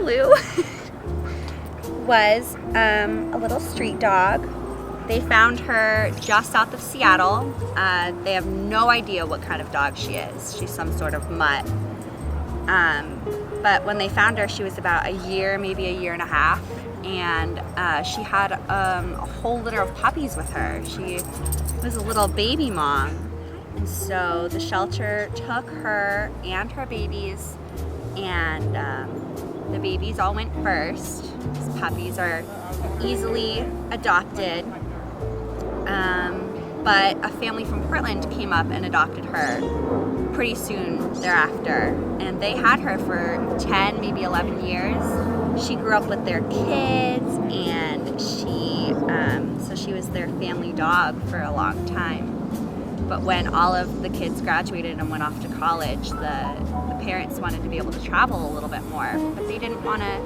Lulu was a little street dog. They found her just south of Seattle. They have no idea what kind of dog she is. She's some sort of mutt. But when they found her, she was about a year, maybe a year and a half, and she had a whole litter of puppies with her. She was a little baby mom. And so the shelter took her and her babies, and the babies all went first. These puppies are easily adopted. But a family from Portland came up and adopted her pretty soon thereafter. And they had her for 10, maybe 11 years. She grew up with their kids, and so she was their family dog for a long time. But when all of the kids graduated and went off to college, the parents wanted to be able to travel a little bit more, but they didn't want to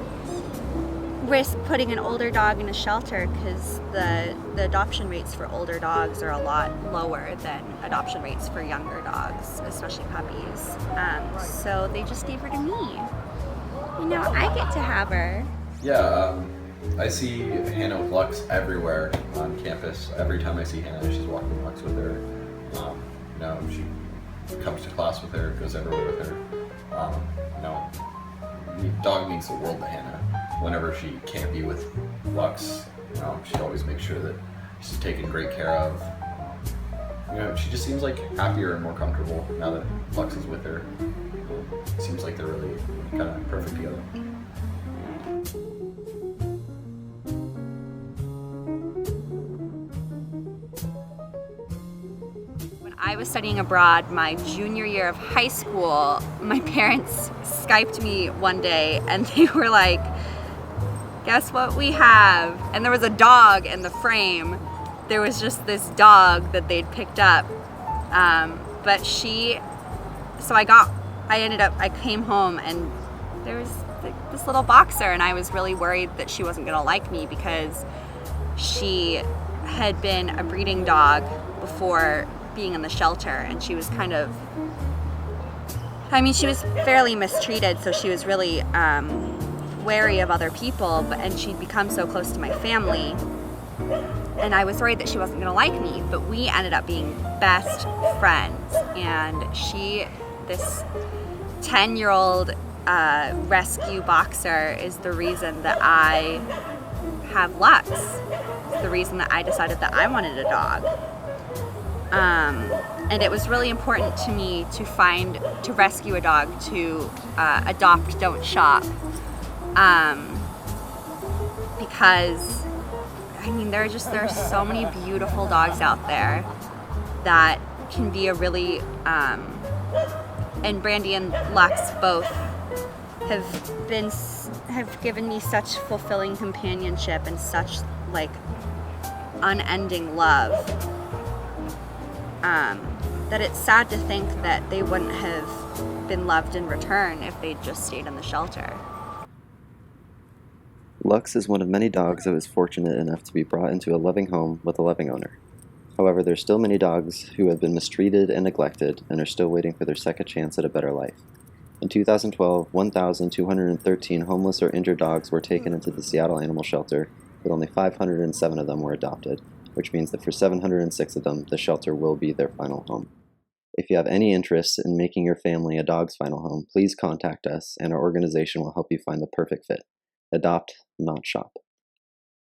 risk putting an older dog in a shelter because the adoption rates for older dogs are a lot lower than adoption rates for younger dogs, especially puppies. So they just gave her to me. And now I get to have her. Yeah, I see Hannah with Lux everywhere on campus. Every time I see Hannah, she's walking Lux with her. She comes to class with her, goes everywhere with her. Dog means the world to Hannah. Whenever she can't be with Lux, she always makes sure that she's taken great care of. She just seems like happier and more comfortable now that Lux is with her. Seems like they're really kind of perfect together. I was studying abroad my junior year of high school. My parents Skyped me one day and they were like, guess what we have? And there was a dog in the frame. There was just this dog that they'd picked up. I came home and there was this little boxer, and I was really worried that she wasn't gonna like me because she had been a breeding dog before being in the shelter, and she was she was fairly mistreated, so she was really wary of other people, and she'd become so close to my family, and I was worried that she wasn't gonna like me, but we ended up being best friends. And this 10-year-old rescue boxer is the reason that I have Lux. It's the reason that I decided that I wanted a dog. And it was really important to me to rescue a dog, to adopt, don't shop. Because there are so many beautiful dogs out there that can be a really, and Brandy and Lux both have given me such fulfilling companionship and such unending love, that it's sad to think that they wouldn't have been loved in return if they'd just stayed in the shelter. Lux is one of many dogs that was fortunate enough to be brought into a loving home with a loving owner. However, there's still many dogs who have been mistreated and neglected and are still waiting for their second chance at a better life. In 2012, 1,213 homeless or injured dogs were taken into the Seattle Animal Shelter, but only 507 of them were adopted, which means that for 706 of them, the shelter will be their final home. If you have any interest in making your family a dog's final home, please contact us, and our organization will help you find the perfect fit. Adopt, not shop.